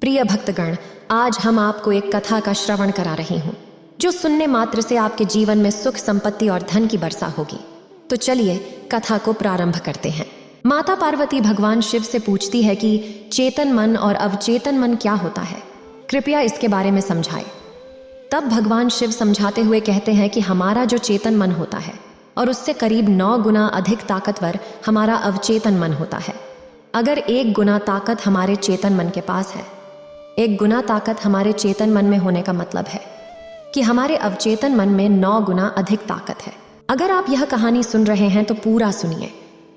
प्रिय भक्तगण, आज हम आपको एक कथा का श्रवण करा रही हूँ जो सुनने मात्र से आपके जीवन में सुख, संपत्ति और धन की वर्षा होगी। तो चलिए कथा को प्रारंभ करते हैं। माता पार्वती भगवान शिव से पूछती है कि चेतन मन और अवचेतन मन क्या होता है, कृपया इसके बारे में समझाएं। तब भगवान शिव समझाते हुए कहते हैं कि हमारा जो चेतन मन होता है और उससे करीब 9 गुना अधिक ताकतवर हमारा अवचेतन मन होता है। अगर 1 गुना ताकत हमारे चेतन मन के पास है, 1 गुना ताकत हमारे चेतन मन में होने का मतलब है कि हमारे अवचेतन मन में 9 गुना अधिक ताकत है। अगर आप यह कहानी सुन रहे हैं तो पूरा सुनिए।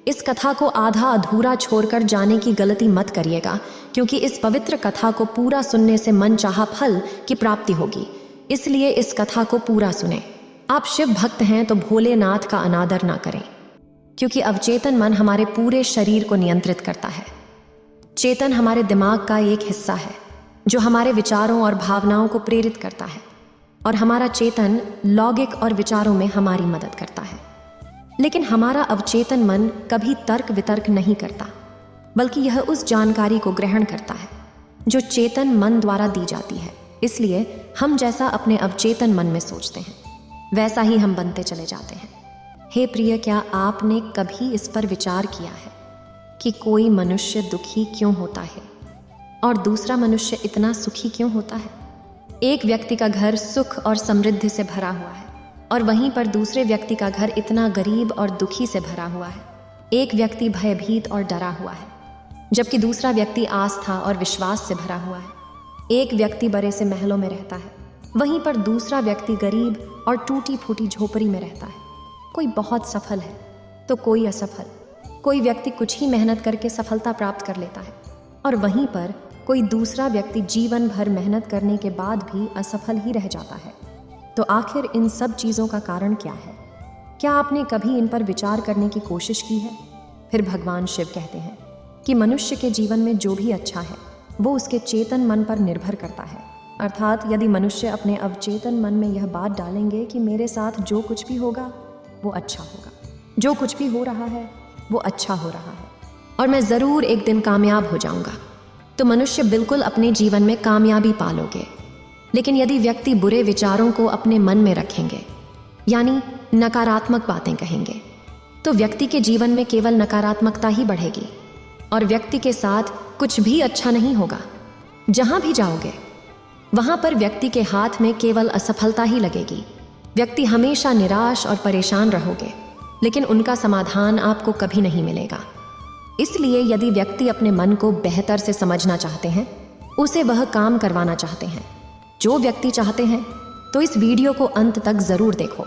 इस कथा को आधा अधूरा छोड़कर जाने की गलती मत करिएगा, क्योंकि इस पवित्र कथा को पूरा सुनने से मन चाहा फल की प्राप्ति होगी। इसलिए इस कथा को पूरा सुने। आप शिव भक्त हैं तो भोलेनाथ का अनादर ना करें, क्योंकि अवचेतन मन हमारे पूरे शरीर को नियंत्रित करता है। चेतन हमारे दिमाग का एक हिस्सा है जो हमारे विचारों और भावनाओं को प्रेरित करता है, और हमारा चेतन लौकिक और विचारों में हमारी मदद करता है। लेकिन हमारा अवचेतन मन कभी तर्क वितर्क नहीं करता, बल्कि यह उस जानकारी को ग्रहण करता है जो चेतन मन द्वारा दी जाती है। इसलिए हम जैसा अपने अवचेतन मन में सोचते हैं, वैसा ही हम बनते चले जाते हैं। हे प्रिय, क्या आपने कभी इस पर विचार किया है कि कोई मनुष्य दुखी क्यों होता है और दूसरा मनुष्य इतना सुखी क्यों होता है? एक व्यक्ति का घर सुख और समृद्धि से भरा हुआ है और वहीं पर दूसरे व्यक्ति का घर इतना गरीब और दुखी से भरा हुआ है। एक व्यक्ति भयभीत और डरा हुआ है, जबकि दूसरा व्यक्ति आस्था और विश्वास से भरा हुआ है। एक व्यक्ति बड़े से महलों में रहता है, वहीं पर दूसरा व्यक्ति गरीब और टूटी फूटी झोपड़ी में रहता है। कोई बहुत सफल है तो कोई असफल। कोई व्यक्ति कुछ ही मेहनत करके सफलता प्राप्त कर लेता है, और वहीं पर कोई दूसरा व्यक्ति जीवन भर मेहनत करने के बाद भी असफल ही रह जाता है। तो आखिर इन सब चीज़ों का कारण क्या है? क्या आपने कभी इन पर विचार करने की कोशिश की है? फिर भगवान शिव कहते हैं कि मनुष्य के जीवन में जो भी अच्छा है वो उसके चेतन मन पर निर्भर करता है। अर्थात यदि मनुष्य अपने अवचेतन मन में यह बात डालेंगे कि मेरे साथ जो कुछ भी होगा वो अच्छा होगा, जो कुछ भी हो रहा है वो अच्छा हो रहा है, और मैं ज़रूर एक दिन कामयाब हो जाऊंगा, तो मनुष्य बिल्कुल अपने जीवन में कामयाबी पालोगे। लेकिन यदि व्यक्ति बुरे विचारों को अपने मन में रखेंगे, यानी नकारात्मक बातें कहेंगे, तो व्यक्ति के जीवन में केवल नकारात्मकता ही बढ़ेगी और व्यक्ति के साथ कुछ भी अच्छा नहीं होगा। जहां भी जाओगे वहां पर व्यक्ति के हाथ में केवल असफलता ही लगेगी। व्यक्ति हमेशा निराश और परेशान रहोगे, लेकिन उनका समाधान आपको कभी नहीं मिलेगा। इसलिए यदि व्यक्ति अपने मन को बेहतर से समझना चाहते हैं, उसे वह काम करवाना चाहते हैं जो व्यक्ति चाहते हैं, तो इस वीडियो को अंत तक जरूर देखो,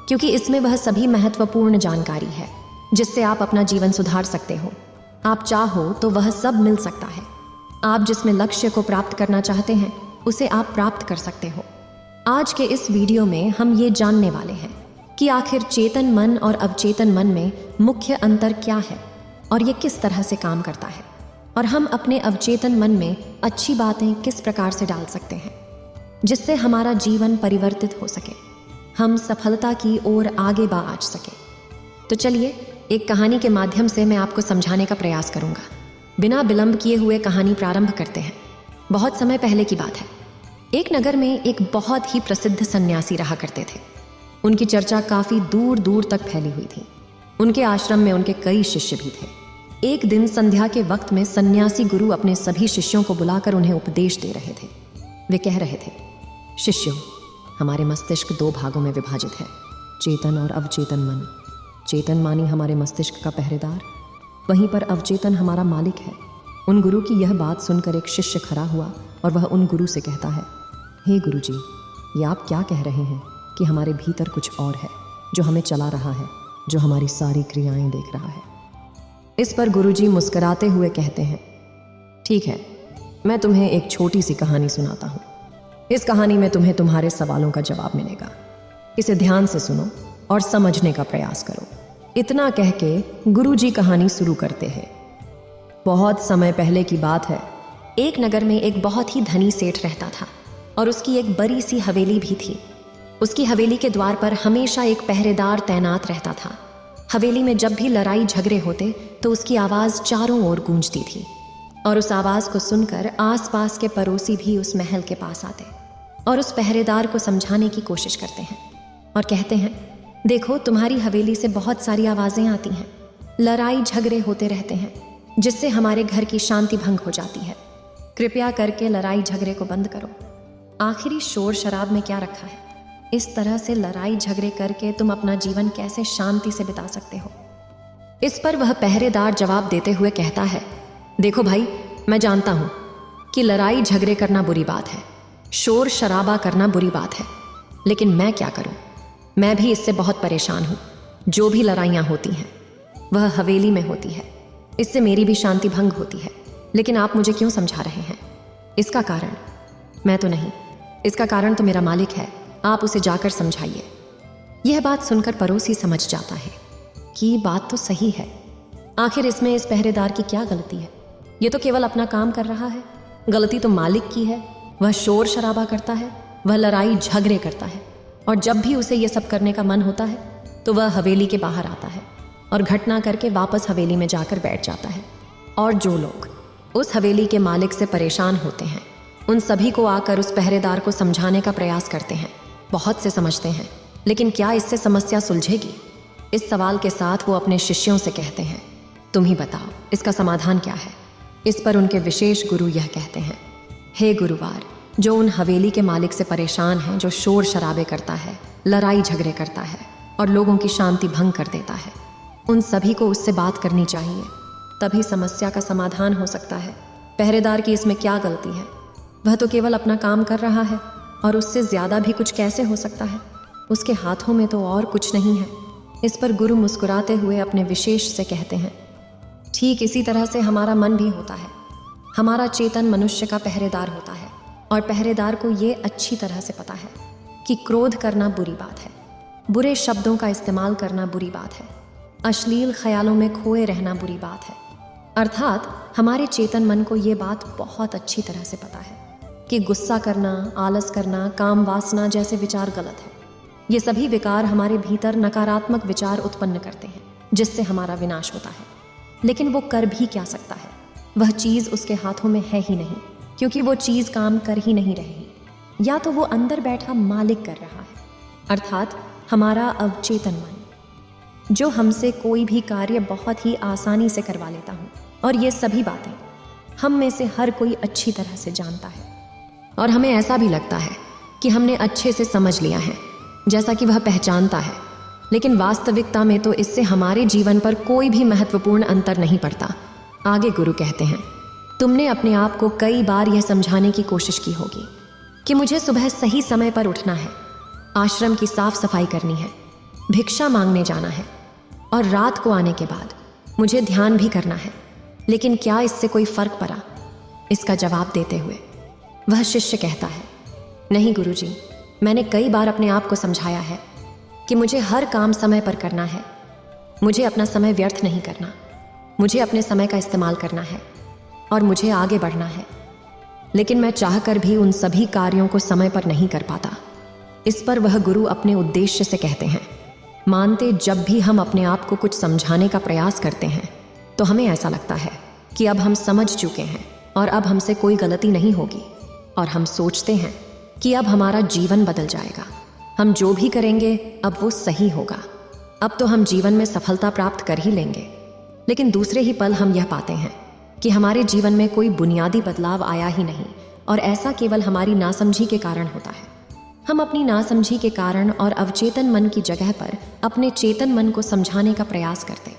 क्योंकि इसमें वह सभी महत्वपूर्ण जानकारी है जिससे आप अपना जीवन सुधार सकते हो। आप चाहो तो वह सब मिल सकता है। आप जिसमें लक्ष्य को प्राप्त करना चाहते हैं उसे आप प्राप्त कर सकते हो। आज के इस वीडियो में हम ये जानने वाले हैं कि आखिर चेतन मन और अवचेतन मन में मुख्य अंतर क्या है और ये किस तरह से काम करता है, और हम अपने अवचेतन मन में अच्छी बातें किस प्रकार से डाल सकते हैं जिससे हमारा जीवन परिवर्तित हो सके, हम सफलता की ओर आगे बढ़ सके। तो चलिए एक कहानी के माध्यम से मैं आपको समझाने का प्रयास करूंगा। बिना विलंब किए हुए कहानी प्रारंभ करते हैं। बहुत समय पहले की बात है। एक नगर में एक बहुत ही प्रसिद्ध सन्यासी रहा करते थे। उनकी चर्चा काफी दूर दूर तक फैली हुई थी। उनके आश्रम में उनके कई शिष्य भी थे। एक दिन संध्या के वक्त में सन्यासी गुरु अपने सभी शिष्यों को बुलाकर उन्हें उपदेश दे रहे थे। वे कह रहे थे, शिष्यों, हमारे मस्तिष्क 2 भागों में विभाजित है, चेतन और अवचेतन मन। चेतन मानी हमारे मस्तिष्क का पहरेदार, वहीं पर अवचेतन हमारा मालिक है। उन गुरु की यह बात सुनकर एक शिष्य खड़ा हुआ और वह उन गुरु से कहता है, हे गुरु जी, ये आप क्या कह रहे हैं कि हमारे भीतर कुछ और है जो हमें चला रहा है, जो हमारी सारी क्रियाएं देख रहा है। इस पर गुरुजी मुस्कुराते हुए कहते हैं, ठीक है, मैं तुम्हें एक छोटी सी कहानी सुनाता हूँ। इस कहानी में तुम्हें तुम्हारे सवालों का जवाब मिलेगा। इसे ध्यान से सुनो और समझने का प्रयास करो। इतना कह के गुरुजी कहानी शुरू करते हैं। बहुत समय पहले की बात है। एक नगर में एक बहुत ही धनी सेठ रहता था और उसकी एक बड़ी सी हवेली भी थी। उसकी हवेली के द्वार पर हमेशा एक पहरेदार तैनात रहता था। हवेली में जब भी लड़ाई झगड़े होते तो उसकी आवाज़ चारों ओर गूंजती थी और उस आवाज़ को सुनकर आसपास के पड़ोसी भी उस महल के पास आते और उस पहरेदार को समझाने की कोशिश करते हैं और कहते हैं, देखो तुम्हारी हवेली से बहुत सारी आवाज़ें आती हैं, लड़ाई झगड़े होते रहते हैं जिससे हमारे घर की शांति भंग हो जाती है। कृपया करके लड़ाई झगड़े को बंद करो। आखिरी शोर शराब में क्या रखा है? इस तरह से लड़ाई झगड़े करके तुम अपना जीवन कैसे शांति से बिता सकते हो? इस पर वह पहरेदार जवाब देते हुए कहता है, देखो भाई, मैं जानता हूं कि लड़ाई झगड़े करना बुरी बात है, शोर शराबा करना बुरी बात है, लेकिन मैं क्या करूं? मैं भी इससे बहुत परेशान हूं। जो भी लड़ाइयां होती हैं वह हवेली में होती है, इससे मेरी भी शांति भंग होती है। लेकिन आप मुझे क्यों समझा रहे हैं? इसका कारण मैं तो नहीं, इसका कारण तो मेरा मालिक है, आप उसे जाकर समझाइए। यह बात सुनकर पड़ोसी समझ जाता है कि बात तो सही है, आखिर इसमें इस पहरेदार की क्या गलती है? ये तो केवल अपना काम कर रहा है, गलती तो मालिक की है। वह शोर शराबा करता है, वह लड़ाई झगड़े करता है, और जब भी उसे ये सब करने का मन होता है तो वह हवेली के बाहर आता है और घटना करके वापस हवेली में जाकर बैठ जाता है। और जो लोग उस हवेली के मालिक से परेशान होते हैं उन सभी को आकर उस पहरेदार को समझाने का प्रयास करते हैं। बहुत से समझते हैं, लेकिन क्या इससे समस्या सुलझेगी? इस सवाल के साथ वो अपने शिष्यों से कहते हैं, तुम ही बताओ इसका समाधान क्या है? इस पर उनके विशेष गुरु यह कहते हैं, हे गुरुवार, जो उन हवेली के मालिक से परेशान हैं, जो शोर शराबे करता है, लड़ाई झगड़े करता है और लोगों की शांति भंग कर देता है, उन सभी को उससे बात करनी चाहिए, तभी समस्या का समाधान हो सकता है। पहरेदार की इसमें क्या गलती है? वह तो केवल अपना काम कर रहा है और उससे ज़्यादा भी कुछ कैसे हो सकता है? उसके हाथों में तो और कुछ नहीं है। इस पर गुरु मुस्कुराते हुए अपने विशेष से कहते हैं, ठीक इसी तरह से हमारा मन भी होता है। हमारा चेतन मनुष्य का पहरेदार होता है और पहरेदार को ये अच्छी तरह से पता है कि क्रोध करना बुरी बात है, बुरे शब्दों का इस्तेमाल करना बुरी बात है, अश्लील ख्यालों में खोए रहना बुरी बात है। अर्थात हमारे चेतन मन को ये बात बहुत अच्छी तरह से पता है कि गुस्सा करना, आलस करना, काम वासना जैसे विचार गलत है। ये सभी विकार हमारे भीतर नकारात्मक विचार उत्पन्न करते हैं जिससे हमारा विनाश होता है। लेकिन वो कर भी क्या सकता है? वह चीज़ उसके हाथों में है ही नहीं, क्योंकि वो चीज़ काम कर ही नहीं रही। या तो वो अंदर बैठा मालिक कर रहा है, अर्थात हमारा अवचेतन मन, जो हमसे कोई भी कार्य बहुत ही आसानी से करवा लेता हूँ। और ये सभी बातें हम में से हर कोई अच्छी तरह से जानता है और हमें ऐसा भी लगता है कि हमने अच्छे से समझ लिया है, जैसा कि वह पहचानता है। लेकिन वास्तविकता में तो इससे हमारे जीवन पर कोई भी महत्वपूर्ण अंतर नहीं पड़ता। आगे गुरु कहते हैं, तुमने अपने आप को कई बार यह समझाने की कोशिश की होगी कि मुझे सुबह सही समय पर उठना है, आश्रम की साफ सफाई करनी है, भिक्षा मांगने जाना है और रात को आने के बाद मुझे ध्यान भी करना है। लेकिन क्या इससे कोई फर्क पड़ा? इसका जवाब देते हुए वह शिष्य कहता है, नहीं गुरुजी, मैंने कई बार अपने आप को समझाया है कि मुझे हर काम समय पर करना है, मुझे अपना समय व्यर्थ नहीं करना, मुझे अपने समय का इस्तेमाल करना है और मुझे आगे बढ़ना है। लेकिन मैं चाहकर भी उन सभी कार्यों को समय पर नहीं कर पाता। इस पर वह गुरु अपने उद्देश्य से कहते हैं, मानते जब भी हम अपने आप को कुछ समझाने का प्रयास करते हैं तो हमें ऐसा लगता है कि अब हम समझ चुके हैं और अब हमसे कोई गलती नहीं होगी, और हम सोचते हैं कि अब हमारा जीवन बदल जाएगा, हम जो भी करेंगे अब वो सही होगा, अब तो हम जीवन में सफलता प्राप्त कर ही लेंगे। लेकिन दूसरे ही पल हम यह पाते हैं कि हमारे जीवन में कोई बुनियादी बदलाव आया ही नहीं, और ऐसा केवल हमारी नासमझी के कारण होता है। हम अपनी नासमझी के कारण और अवचेतन मन की जगह पर अपने चेतन मन को समझाने का प्रयास करते,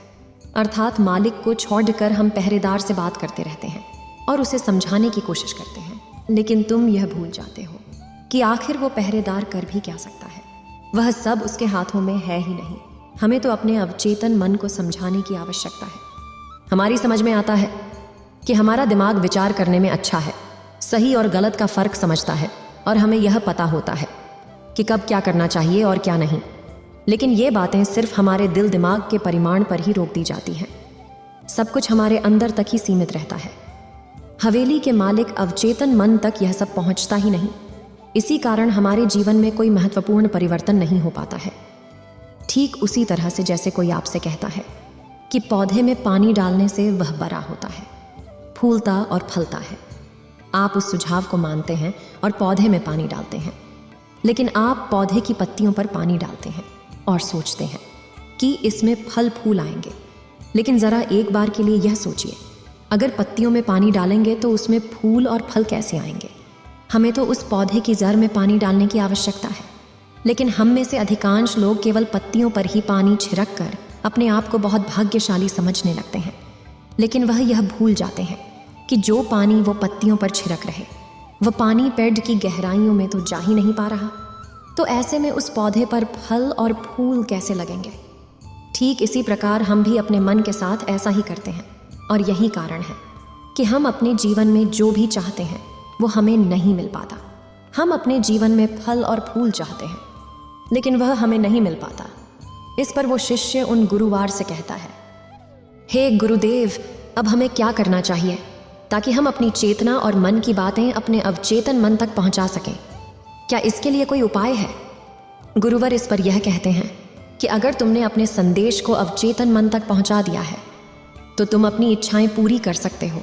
अर्थात मालिक को छोड़कर हम पहरेदार से बात करते रहते हैं और उसे समझाने की कोशिश करते हैं। लेकिन तुम यह भूल जाते हो कि आखिर वो पहरेदार कर भी क्या सकता है? वह सब उसके हाथों में है ही नहीं। हमें तो अपने अवचेतन मन को समझाने की आवश्यकता है। हमारी समझ में आता है कि हमारा दिमाग विचार करने में अच्छा है, सही और गलत का फर्क समझता है, और हमें यह पता होता है कि कब क्या करना चाहिए और क्या नहीं। लेकिन ये बातें सिर्फ हमारे दिल दिमाग के परिमाण पर ही रोक दी जाती हैं। सब कुछ हमारे अंदर तक ही सीमित रहता है। हवेली के मालिक अवचेतन मन तक यह सब पहुंचता ही नहीं। इसी कारण हमारे जीवन में कोई महत्वपूर्ण परिवर्तन नहीं हो पाता है। ठीक उसी तरह से जैसे कोई आपसे कहता है कि पौधे में पानी डालने से वह बड़ा होता है, फूलता और फलता है। आप उस सुझाव को मानते हैं और पौधे में पानी डालते हैं, लेकिन आप पौधे की पत्तियों पर पानी डालते हैं और सोचते हैं कि इसमें फल फूल आएंगे। लेकिन ज़रा एक बार के लिए यह सोचिए, अगर पत्तियों में पानी डालेंगे तो उसमें फूल और फल कैसे आएंगे? हमें तो उस पौधे की जड़ में पानी डालने की आवश्यकता है, लेकिन हम में से अधिकांश लोग केवल पत्तियों पर ही पानी छिड़क कर अपने आप को बहुत भाग्यशाली समझने लगते हैं। लेकिन वह यह भूल जाते हैं कि जो पानी वो पत्तियों पर छिड़क रहे, वह पानी पेड़ की गहराइयों में तो जा ही नहीं पा रहा। तो ऐसे में उस पौधे पर फल और फूल कैसे लगेंगे? ठीक इसी प्रकार हम भी अपने मन के साथ ऐसा ही करते हैं, और यही कारण है कि हम अपने जीवन में जो भी चाहते हैं वो हमें नहीं मिल पाता। हम अपने जीवन में फल और फूल चाहते हैं, लेकिन वह हमें नहीं मिल पाता। इस पर वो शिष्य उन गुरुवार से कहता है, हे गुरुदेव, अब हमें क्या करना चाहिए ताकि हम अपनी चेतना और मन की बातें अपने अवचेतन मन तक पहुंचा सकें? क्या इसके लिए कोई उपाय है? गुरुवर इस पर यह कहते हैं कि अगर तुमने अपने संदेश को अवचेतन मन तक पहुंचा दिया है तो तुम अपनी इच्छाएं पूरी कर सकते हो।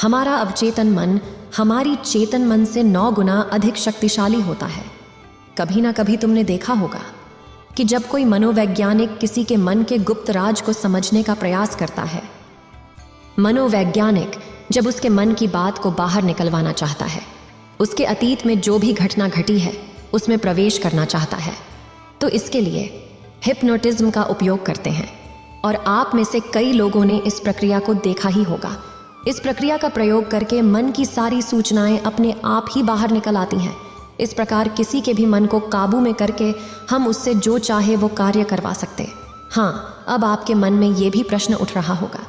हमारा अवचेतन मन हमारी चेतन मन से 9 गुना अधिक शक्तिशाली होता है। कभी ना कभी तुमने देखा होगा कि जब कोई मनोवैज्ञानिक किसी के मन के गुप्त राज को समझने का प्रयास करता है, मनोवैज्ञानिक जब उसके मन की बात को बाहर निकलवाना चाहता है, उसके अतीत में जो भी घटना घटी है उसमें प्रवेश करना चाहता है, तो इसके लिए हिप्नोटिज्म का उपयोग करते हैं। और आप में से कई लोगों ने इस प्रक्रिया को देखा ही होगा। इस प्रक्रिया का प्रयोग करके मन की सारी सूचनाएं अपने आप ही बाहर निकल आती हैं। इस प्रकार किसी के भी मन को काबू में करके हम उससे जो चाहे वो कार्य करवा सकते। हाँ, अब आपके मन में ये भी प्रश्न उठ रहा होगा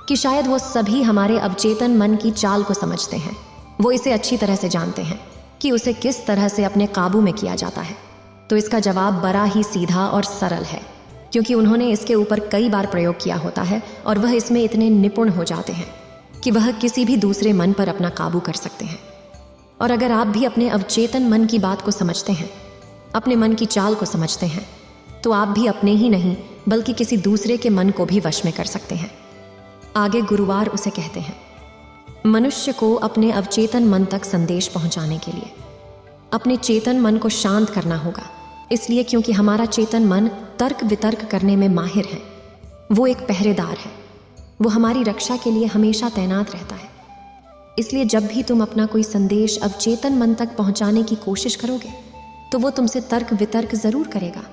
कि शायद वो सभी हमारे अवचेतन मन की चाल को समझते हैं। वो इसे अच्छी तरह से जानते हैं कि उसे किस तरह से अपने काबू में किया जाता है। तो इसका जवाब बड़ा ही सीधा और सरल है, क्योंकि उन्होंने इसके ऊपर कई बार प्रयोग किया होता है और वह इसमें इतने निपुण हो जाते हैं कि वह किसी भी दूसरे मन पर अपना काबू कर सकते हैं। और अगर आप भी अपने अवचेतन मन की बात को समझते हैं, अपने मन की चाल को समझते हैं, तो आप भी अपने ही नहीं बल्कि किसी दूसरे के मन को भी वश में कर सकते हैं। आगे गुरुवार उसे कहते हैं, मनुष्य को अपने अवचेतन मन तक संदेश पहुंचाने के लिए अपने चेतन मन को शांत करना होगा। इसलिए क्योंकि हमारा चेतन मन तर्क वितर्क करने में माहिर है। वो एक पहरेदार है, वो हमारी रक्षा के लिए हमेशा तैनात रहता है। इसलिए जब भी तुम अपना कोई संदेश अवचेतन मन तक पहुंचाने की कोशिश करोगे तो वो तुमसे तर्क वितर्क जरूर करेगा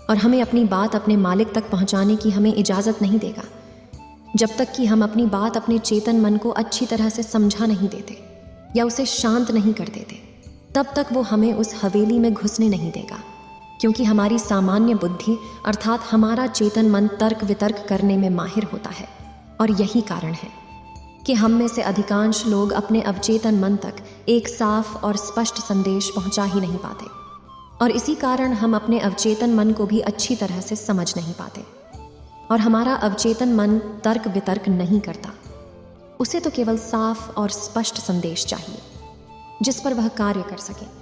और हमें अपनी बात अपने मालिक तक पहुंचाने की हमें इजाज़त नहीं देगा। जब तक कि हम अपनी बात अपने चेतन मन को अच्छी तरह से समझा नहीं देते या उसे शांत नहीं कर देते, तब तक वो हमें उस हवेली में घुसने नहीं देगा। क्योंकि हमारी सामान्य बुद्धि अर्थात हमारा चेतन मन तर्क वितर्क करने में माहिर होता है। और यही कारण है कि हम में से अधिकांश लोग अपने अवचेतन मन तक एक साफ और स्पष्ट संदेश पहुंचा ही नहीं पाते, और इसी कारण हम अपने अवचेतन मन को भी अच्छी तरह से समझ नहीं पाते। और हमारा अवचेतन मन तर्क वितर्क नहीं करता, उसे तो केवल साफ और स्पष्ट संदेश चाहिए जिस पर वह कार्य कर सके।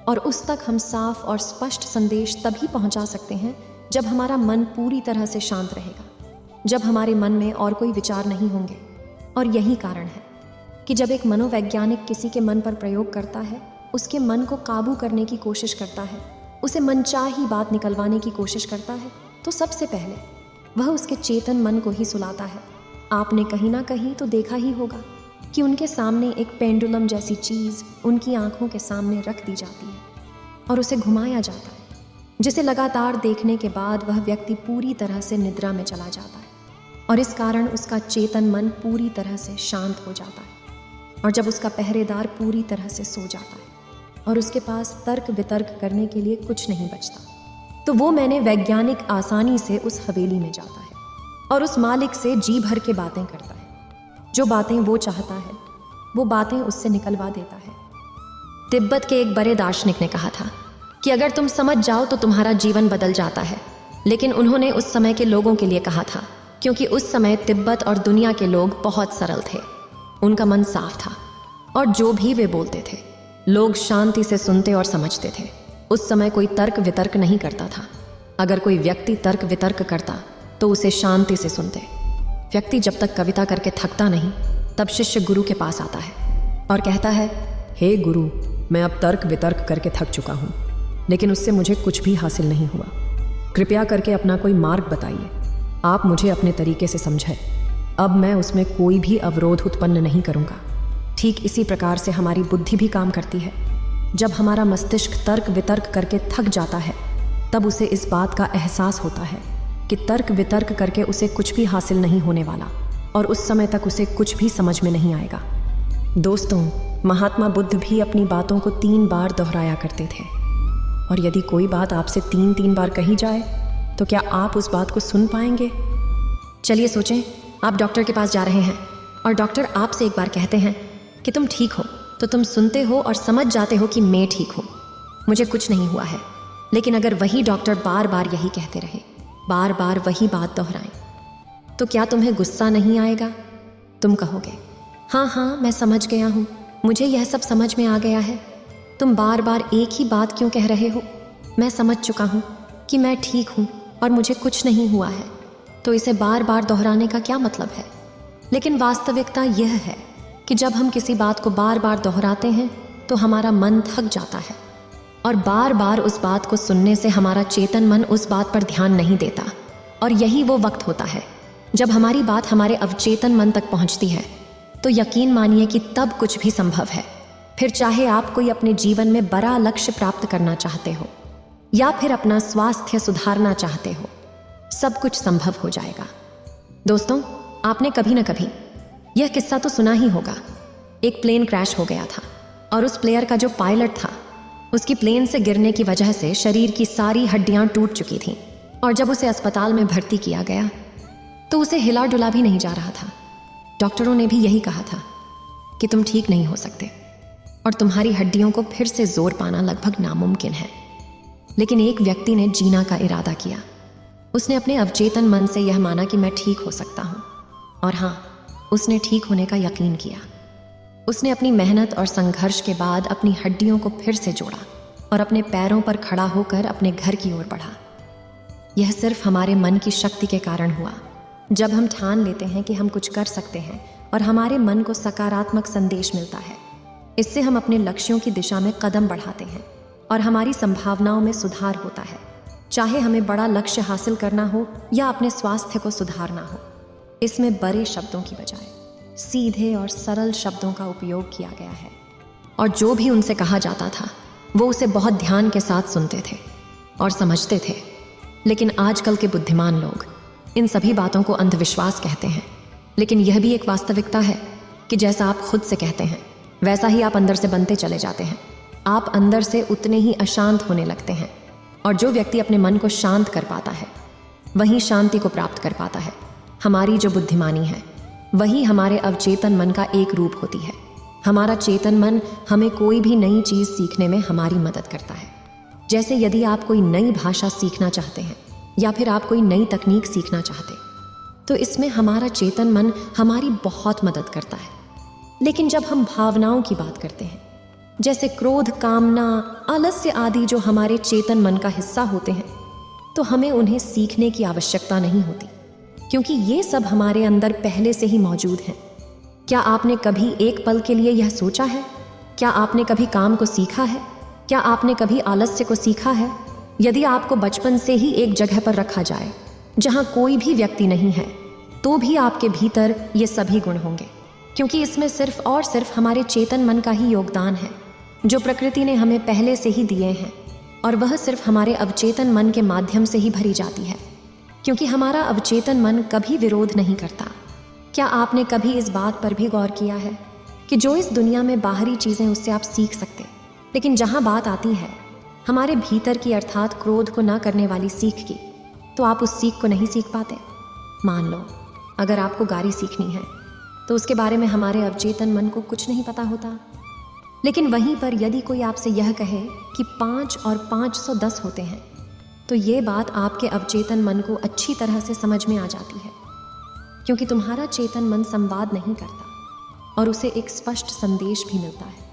और उस तक हम साफ और स्पष्ट संदेश तभी पहुंचा सकते हैं जब हमारा मन पूरी तरह से शांत रहेगा, जब हमारे मन में और कोई विचार नहीं होंगे। और यही कारण है कि जब एक मनोवैज्ञानिक किसी के मन पर प्रयोग करता है, उसके मन को काबू करने की कोशिश करता है, उसे मनचाही बात निकलवाने की कोशिश करता है, तो सबसे पहले वह उसके चेतन मन को ही सुलाता है। आपने कहीं ना कहीं तो देखा ही होगा कि उनके सामने एक पेंडुलम जैसी चीज़ उनकी आंखों के सामने रख दी जाती है और उसे घुमाया जाता है, जिसे लगातार देखने के बाद वह व्यक्ति पूरी तरह से निद्रा में चला जाता है। और इस कारण उसका चेतन मन पूरी तरह से शांत हो जाता है। और जब उसका पहरेदार पूरी तरह से सो जाता है और उसके पास तर्क वितर्क करने के लिए कुछ नहीं बचता, तो वो मैंने वैज्ञानिक आसानी से उस हवेली में जाता है और उस मालिक से जी भर के बातें करता है। जो बातें वो चाहता है वो बातें उससे निकलवा देता है। तिब्बत के एक बड़े दार्शनिक ने कहा था कि अगर तुम समझ जाओ तो तुम्हारा जीवन बदल जाता है। लेकिन उन्होंने उस समय के लोगों के लिए कहा था, क्योंकि उस समय तिब्बत और दुनिया के लोग बहुत सरल थे, उनका मन साफ था और जो भी वे बोलते थे लोग शांति से सुनते और समझते थे। उस समय कोई तर्क वितर्क नहीं करता था। अगर कोई व्यक्ति तर्क वितर्क करता तो उसे शांति से सुनते। व्यक्ति जब तक कविता करके थकता नहीं तब शिष्य गुरु के पास आता है और कहता है, हे गुरु, मैं अब तर्क वितर्क करके थक चुका हूँ, लेकिन उससे मुझे कुछ भी हासिल नहीं हुआ। कृपया करके अपना कोई मार्ग बताइए। आप मुझे अपने तरीके से समझें। अब मैं उसमें कोई भी अवरोध उत्पन्न नहीं करूँगा। ठीक इसी प्रकार से हमारी बुद्धि भी काम करती है। जब हमारा मस्तिष्क तर्क वितर्क करके थक जाता है, तब उसे इस बात का एहसास होता है कि तर्क वितर्क करके उसे कुछ भी हासिल नहीं होने वाला, और उस समय तक उसे कुछ भी समझ में नहीं आएगा। दोस्तों, महात्मा बुद्ध भी अपनी बातों को 3 बार दोहराया करते थे, और यदि कोई बात आपसे 3 बार कही जाए तो क्या आप उस बात को सुन पाएंगे? चलिए सोचें, आप डॉक्टर के पास जा रहे हैं और डॉक्टर आपसे एक बार कहते हैं कि तुम ठीक हो, तो तुम सुनते हो और समझ जाते हो कि मैं ठीक हूँ, मुझे कुछ नहीं हुआ है। लेकिन अगर वही डॉक्टर बार बार यही कहते रहे, बार बार वही बात दोहराएं, तो क्या तुम्हें गुस्सा नहीं आएगा? तुम कहोगे, हाँ हाँ, मैं समझ गया हूँ, मुझे यह सब समझ में आ गया है। तुम बार बार एक ही बात क्यों कह रहे हो? मैं समझ चुका हूँ कि मैं ठीक हूँ और मुझे कुछ नहीं हुआ है, तो इसे बार बार दोहराने का क्या मतलब है? लेकिन वास्तविकता यह है कि जब हम किसी बात को बार बार दोहराते हैं तो हमारा मन थक जाता है, और बार बार उस बात को सुनने से हमारा चेतन मन उस बात पर ध्यान नहीं देता। और यही वो वक्त होता है जब हमारी बात हमारे अवचेतन मन तक पहुंचती है, तो यकीन मानिए कि तब कुछ भी संभव है। फिर चाहे आप कोई अपने जीवन में बड़ा लक्ष्य प्राप्त करना चाहते हो या फिर अपना स्वास्थ्य सुधारना चाहते हो, सब कुछ संभव हो जाएगा। दोस्तों, आपने कभी न कभी यह किस्सा तो सुना ही होगा। एक प्लेन क्रैश हो गया था और उस प्लेयर का जो पायलट था, उसकी प्लेन से गिरने की वजह से शरीर की सारी हड्डियां टूट चुकी थीं, और जब उसे अस्पताल में भर्ती किया गया तो उसे हिला डुला भी नहीं जा रहा था। डॉक्टरों ने भी यही कहा था कि तुम ठीक नहीं हो सकते और तुम्हारी हड्डियों को फिर से जोर पाना लगभग नामुमकिन है। लेकिन एक व्यक्ति ने जीना का इरादा किया। उसने अपने अवचेतन मन से यह माना कि मैं ठीक हो सकता हूँ, और हाँ, उसने ठीक होने का यकीन किया। उसने अपनी मेहनत और संघर्ष के बाद अपनी हड्डियों को फिर से जोड़ा और अपने पैरों पर खड़ा होकर अपने घर की ओर बढ़ा। यह सिर्फ हमारे मन की शक्ति के कारण हुआ। जब हम ठान लेते हैं कि हम कुछ कर सकते हैं और हमारे मन को सकारात्मक संदेश मिलता है, इससे हम अपने लक्ष्यों की दिशा में कदम बढ़ाते हैं और हमारी संभावनाओं में सुधार होता है। चाहे हमें बड़ा लक्ष्य हासिल करना हो या अपने स्वास्थ्य को सुधारना हो, इसमें बड़े शब्दों की बजाय सीधे और सरल शब्दों का उपयोग किया गया है, और जो भी उनसे कहा जाता था वो उसे बहुत ध्यान के साथ सुनते थे और समझते थे। लेकिन आजकल के बुद्धिमान लोग इन सभी बातों को अंधविश्वास कहते हैं, लेकिन यह भी एक वास्तविकता है कि जैसा आप खुद से कहते हैं वैसा ही आप अंदर से बनते चले जाते हैं। आप अंदर से उतने ही अशांत होने लगते हैं, और जो व्यक्ति अपने मन को शांत कर पाता है वही शांति को प्राप्त कर पाता है। हमारी जो बुद्धिमानी है वही हमारे अवचेतन मन का एक रूप होती है। हमारा चेतन मन हमें कोई भी नई चीज़ सीखने में हमारी मदद करता है। जैसे यदि आप कोई नई भाषा सीखना चाहते हैं या फिर आप कोई नई तकनीक सीखना चाहते, तो इसमें हमारा चेतन मन हमारी बहुत मदद करता है। लेकिन जब हम भावनाओं की बात करते हैं, जैसे क्रोध, कामना, आलस्य आदि जो हमारे चेतन मन का हिस्सा होते हैं, तो हमें उन्हें सीखने की आवश्यकता नहीं होती, क्योंकि ये सब हमारे अंदर पहले से ही मौजूद हैं। क्या आपने कभी एक पल के लिए यह सोचा है? क्या आपने कभी काम को सीखा है? क्या आपने कभी आलस्य को सीखा है? यदि आपको बचपन से ही एक जगह पर रखा जाए जहां कोई भी व्यक्ति नहीं है, तो भी आपके भीतर ये सभी गुण होंगे, क्योंकि इसमें सिर्फ और सिर्फ हमारे चेतन मन का ही योगदान है, जो प्रकृति ने हमें पहले से ही दिए हैं, और वह सिर्फ हमारे अवचेतन मन के माध्यम से ही भरी जाती है, क्योंकि हमारा अवचेतन मन कभी विरोध नहीं करता। क्या आपने कभी इस बात पर भी गौर किया है कि जो इस दुनिया में बाहरी चीज़ें उससे आप सीख सकते, लेकिन जहाँ बात आती है हमारे भीतर की, अर्थात क्रोध को ना करने वाली सीख की, तो आप उस सीख को नहीं सीख पाते। मान लो अगर आपको गाड़ी सीखनी है तो उसके बारे में हमारे अवचेतन मन को कुछ नहीं पता होता, लेकिन वहीं पर यदि कोई आपसे यह कहे कि 5 और 5 10 होते हैं, तो ये बात आपके अवचेतन मन को अच्छी तरह से समझ में आ जाती है, क्योंकि तुम्हारा चेतन मन संवाद नहीं करता और उसे एक स्पष्ट संदेश भी मिलता है।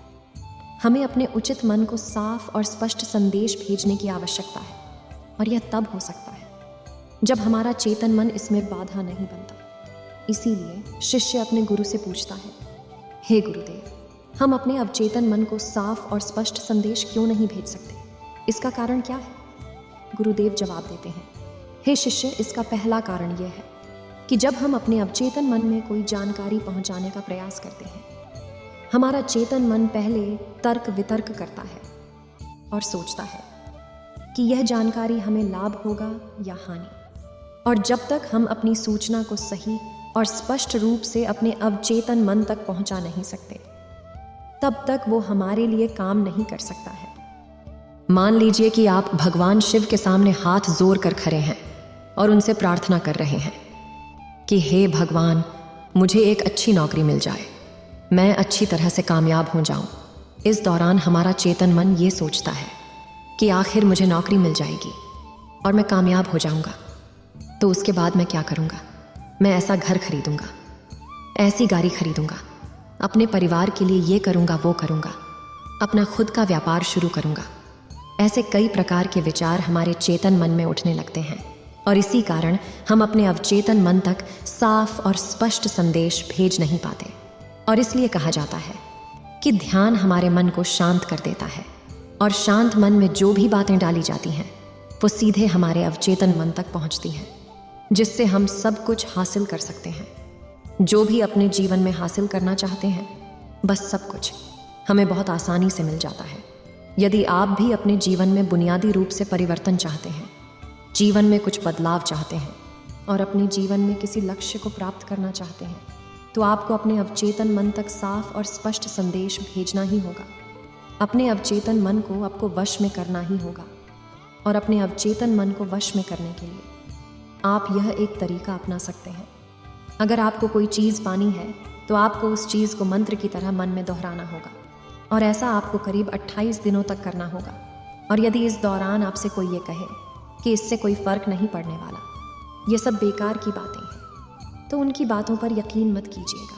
हमें अपने उचित मन को साफ और स्पष्ट संदेश भेजने की आवश्यकता है, और यह तब हो सकता है जब हमारा चेतन मन इसमें बाधा नहीं बनता। इसीलिए शिष्य अपने गुरु से पूछता है, हे गुरुदेव, हम अपने अवचेतन मन को साफ और स्पष्ट संदेश क्यों नहीं भेज सकते? इसका कारण क्या है? गुरुदेव जवाब देते हैं, हे शिष्य, इसका पहला कारण यह है कि जब हम अपने अवचेतन मन में कोई जानकारी पहुंचाने का प्रयास करते हैं, हमारा चेतन मन पहले तर्क वितर्क करता है और सोचता है कि यह जानकारी हमें लाभ होगा या हानि। और जब तक हम अपनी सूचना को सही और स्पष्ट रूप से अपने अवचेतन मन तक पहुंचा नहीं सकते, तब तक वो हमारे लिए काम नहीं कर सकता है। मान लीजिए कि आप भगवान शिव के सामने हाथ जोड़ कर खड़े हैं और उनसे प्रार्थना कर रहे हैं कि हे भगवान, मुझे एक अच्छी नौकरी मिल जाए, मैं अच्छी तरह से कामयाब हो जाऊं। इस दौरान हमारा चेतन मन ये सोचता है कि आखिर मुझे नौकरी मिल जाएगी और मैं कामयाब हो जाऊंगा, तो उसके बाद मैं क्या करूंगा? मैं ऐसा घर खरीदूंगा, ऐसी गाड़ी खरीदूंगा, अपने परिवार के लिए ये करूंगा वो करूंगा, अपना खुद का व्यापार शुरू करूंगा। ऐसे कई प्रकार के विचार हमारे चेतन मन में उठने लगते हैं और इसी कारण हम अपने अवचेतन मन तक साफ और स्पष्ट संदेश भेज नहीं पाते। और इसलिए कहा जाता है कि ध्यान हमारे मन को शांत कर देता है और शांत मन में जो भी बातें डाली जाती हैं वो सीधे हमारे अवचेतन मन तक पहुंचती हैं, जिससे हम सब कुछ हासिल कर सकते हैं। जो भी अपने जीवन में हासिल करना चाहते हैं, बस सब कुछ हमें बहुत आसानी से मिल जाता है। यदि आप भी अपने जीवन में बुनियादी रूप से परिवर्तन चाहते हैं, जीवन में कुछ बदलाव चाहते हैं और अपने जीवन में किसी लक्ष्य को प्राप्त करना चाहते हैं, तो आपको अपने अवचेतन मन तक साफ और स्पष्ट संदेश भेजना ही होगा। अपने अवचेतन मन को आपको वश में करना ही होगा। और अपने अवचेतन मन को वश में करने के लिए आप यह एक तरीका अपना सकते हैं। अगर आपको कोई चीज़ पानी है तो आपको उस चीज़ को मंत्र की तरह मन में दोहराना होगा और ऐसा आपको करीब 28 दिनों तक करना होगा। और यदि इस दौरान आपसे कोई ये कहे कि इससे कोई फ़र्क नहीं पड़ने वाला, ये सब बेकार की बातें हैं, तो उनकी बातों पर यकीन मत कीजिएगा,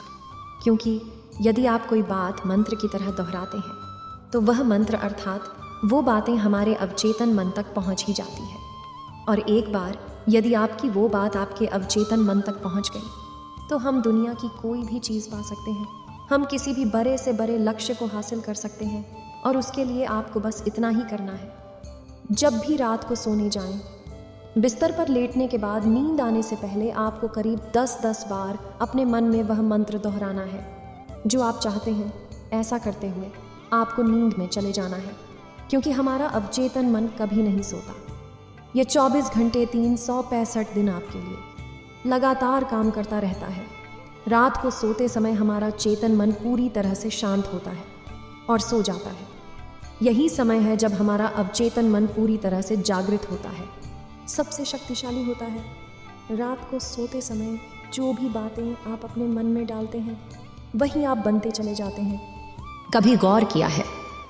क्योंकि यदि आप कोई बात मंत्र की तरह दोहराते हैं तो वह मंत्र अर्थात वो बातें हमारे अवचेतन मन तक पहुंच ही जाती है। और एक बार यदि आपकी वो बात आपके अवचेतन मन तक पहुंच गई तो हम दुनिया की कोई भी चीज़ पा सकते हैं। हम किसी भी बड़े से बड़े लक्ष्य को हासिल कर सकते हैं और उसके लिए आपको बस इतना ही करना है। जब भी रात को सोने जाएं, बिस्तर पर लेटने के बाद नींद आने से पहले आपको करीब 10-10 बार अपने मन में वह मंत्र दोहराना है जो आप चाहते हैं। ऐसा करते हुए आपको नींद में चले जाना है, क्योंकि हमारा अवचेतन मन कभी नहीं सोता। यह 24 घंटे 365 दिन आपके लिए लगातार काम करता रहता है। रात को सोते समय हमारा चेतन मन पूरी तरह से शांत होता है और सो जाता है। यही समय है जब हमारा अवचेतन मन पूरी तरह से जागृत होता है, सबसे शक्तिशाली होता है। रात को सोते समय जो भी बातें आप अपने मन में डालते हैं वही आप बनते चले जाते हैं। कभी गौर किया है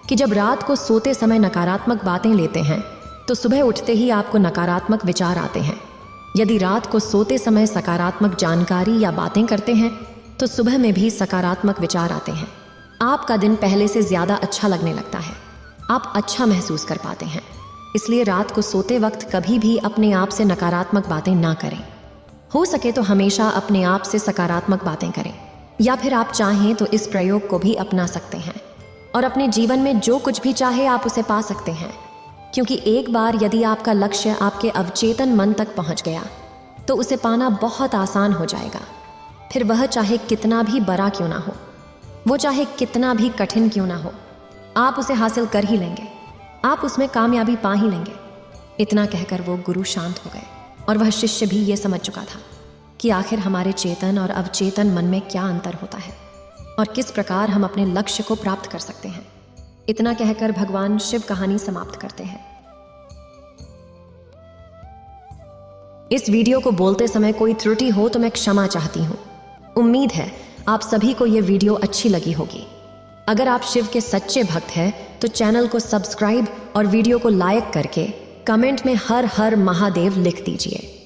कि जब रात को सोते समय नकारात्मक बातें लेते हैं तो सुबह उठते ही आपको नकारात्मक विचार आते हैं। यदि रात को सोते समय सकारात्मक जानकारी या बातें करते हैं तो सुबह में भी सकारात्मक विचार आते हैं। आपका दिन पहले से ज़्यादा अच्छा लगने लगता है, आप अच्छा महसूस कर पाते हैं। इसलिए रात को सोते वक्त कभी भी अपने आप से नकारात्मक बातें ना करें। हो सके तो हमेशा अपने आप से सकारात्मक बातें करें, या फिर आप चाहें तो इस प्रयोग को भी अपना सकते हैं और अपने जीवन में जो कुछ भी चाहे आप उसे पा सकते हैं। क्योंकि एक बार यदि आपका लक्ष्य आपके अवचेतन मन तक पहुंच गया तो उसे पाना बहुत आसान हो जाएगा। फिर वह चाहे कितना भी बड़ा क्यों ना हो, वो चाहे कितना भी कठिन क्यों ना हो, आप उसे हासिल कर ही लेंगे, आप उसमें कामयाबी पा ही लेंगे। इतना कहकर वो गुरु शांत हो गए और वह शिष्य भी ये समझ चुका था कि आखिर हमारे चेतन और अवचेतन मन में क्या अंतर होता है और किस प्रकार हम अपने लक्ष्य को प्राप्त कर सकते हैं। इतना कहकर भगवान शिव कहानी समाप्त करते हैं। इस वीडियो को बोलते समय कोई त्रुटि हो तो मैं क्षमा चाहती हूँ। उम्मीद है आप सभी को यह वीडियो अच्छी लगी होगी। अगर आप शिव के सच्चे भक्त हैं तो चैनल को सब्सक्राइब और वीडियो को लाइक करके कमेंट में हर हर महादेव लिख दीजिए।